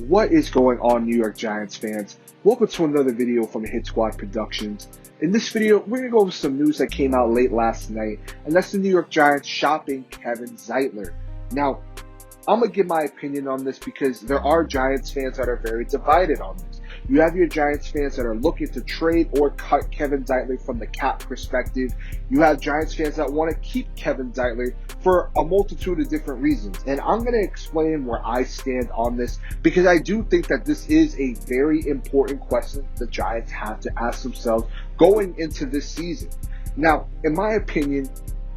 What is going on, New York Giants fans? Welcome to another video from Hit Squad Productions. In this video, we're going to go over some news that came out late last night, and that's the New York Giants shopping Kevin Zeitler. Now, I'm going to give my opinion on this because there are Giants fans that are very divided on this. You have your Giants fans that are looking to trade or cut Kevin Zeitler from the cap perspective. You have Giants fans that want to keep Kevin Zeitler for a multitude of different reasons. And I'm going to explain where I stand on this because I do think that this is a very important question the Giants have to ask themselves going into this season. Now, in my opinion,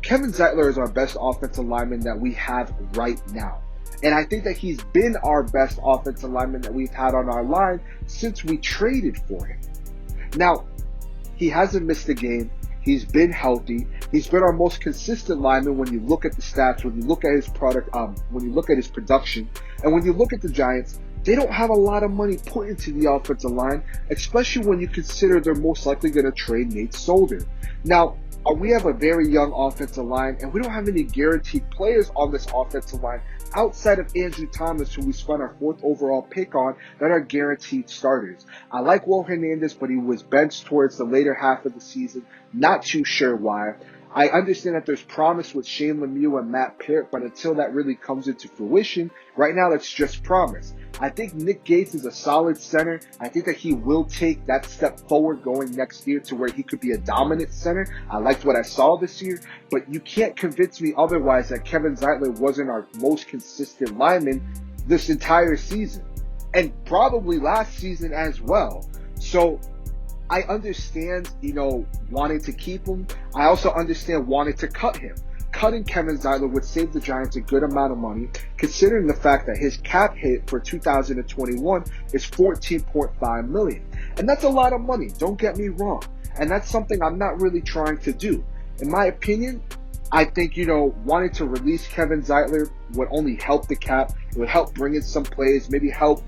Kevin Zeitler is our best offensive lineman that we have right now. And I think that he's been our best offensive lineman that we've had on our line since we traded for him. Now, he hasn't missed a game. He's been healthy. He's been our most consistent lineman when you look at the stats, when you look at his product, when you look at his production, and when you look at the Giants, they don't have a lot of money put into the offensive line, especially when you consider they're most likely going to trade Nate Solder. Now, we have a very young offensive line, and we don't have any guaranteed players on this offensive line outside of Andrew Thomas, who we spent our 4th overall pick on, that are guaranteed starters. I like Will Hernandez, but he was benched towards the later half of the season. Not too sure why. I understand that there's promise with Shane Lemieux and Matt Peart, but until that really comes into fruition, right now it's just promise. I think Nick Gates is a solid center. I think that he will take that step forward going next year to where he could be a dominant center. I liked what I saw this year, but you can't convince me otherwise that Kevin Zeitler wasn't our most consistent lineman this entire season, and probably last season as well. So I understand, wanting to keep him. I also understand wanting to cut him. Cutting Kevin Zeitler would save the Giants a good amount of money, considering the fact that his cap hit for 2021 is $14.5 million. And that's a lot of money, don't get me wrong. And that's something I'm not really trying to do. In my opinion, I think, wanting to release Kevin Zeitler would only help the cap. It would help bring in some players, maybe help,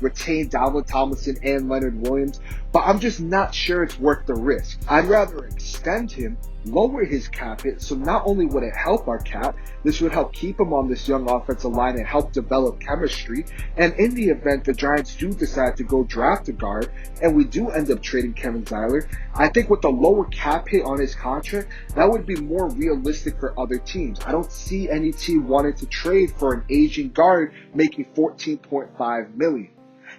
retain Dalvin Tomlinson and Leonard Williams. But I'm just not sure it's worth the risk. I'd rather extend him, lower his cap hit, so not only would it help our cap, this would help keep him on this young offensive line and help develop chemistry. And in the event the Giants do decide to go draft a guard and we do end up trading Kevin Zeitler, I think with the lower cap hit on his contract, that would be more realistic for other teams. I don't see any team wanting to trade for an aging guard making $14.5 million.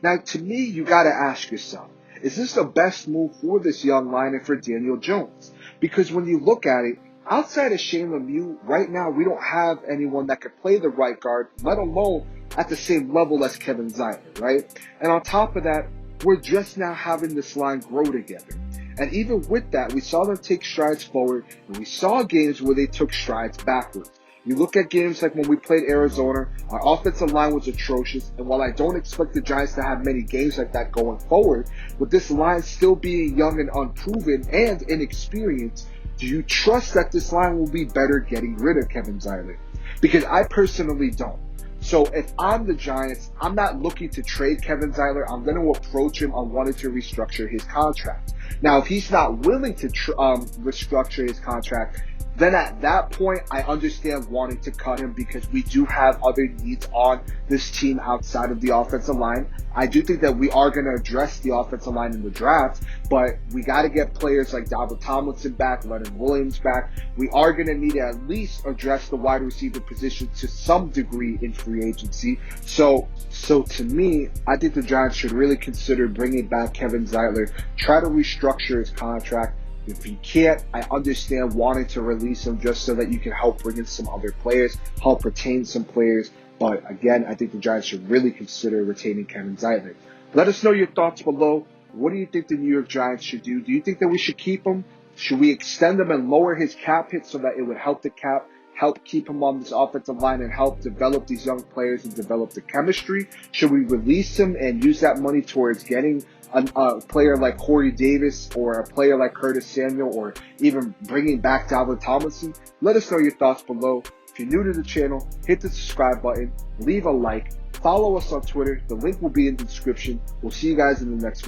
Now, to me, you got to ask yourself, is this the best move for this young line and for Daniel Jones? Because when you look at it, outside of Shane Lemieux, right now we don't have anyone that could play the right guard, let alone at the same level as Kevin Zeitler, right? And on top of that, we're just now having this line grow together. And even with that, we saw them take strides forward, and we saw games where they took strides backwards. You look at games like when we played Arizona, our offensive line was atrocious, and while I don't expect the Giants to have many games like that going forward, with this line still being young and unproven and inexperienced, do you trust that this line will be better getting rid of Kevin Zeitler? Because I personally don't. So if I'm the Giants, I'm not looking to trade Kevin Zeitler. I'm going to approach him on wanting to restructure his contract. Now, if he's not willing to restructure his contract, then at that point, I understand wanting to cut him because we do have other needs on this team outside of the offensive line. I do think that we are going to address the offensive line in the draft, but we got to get players like Dalvin Tomlinson back, Leonard Williams back. We are going to need to at least address the wide receiver position to some degree in free agency. So to me, I think the Giants should really consider bringing back Kevin Zeitler, try to restructure his contract. If you can't, I understand wanting to release him just so that you can help bring in some other players, help retain some players. But again, I think the Giants should really consider retaining Kevin Zeitler. Let us know your thoughts below. What do you think the New York Giants should do? Do you think that we should keep him? Should we extend him and lower his cap hit so that it would help the cap, help keep him on this offensive line and help develop these young players and develop the chemistry? Should we release him and use that money towards getting a player like Corey Davis or a player like Curtis Samuel or even bringing back Dalvin Tomlinson? Let us know your thoughts below. If you're new to the channel, hit the subscribe button, leave a like, follow us on Twitter. The link will be in the description. We'll see you guys in the next video.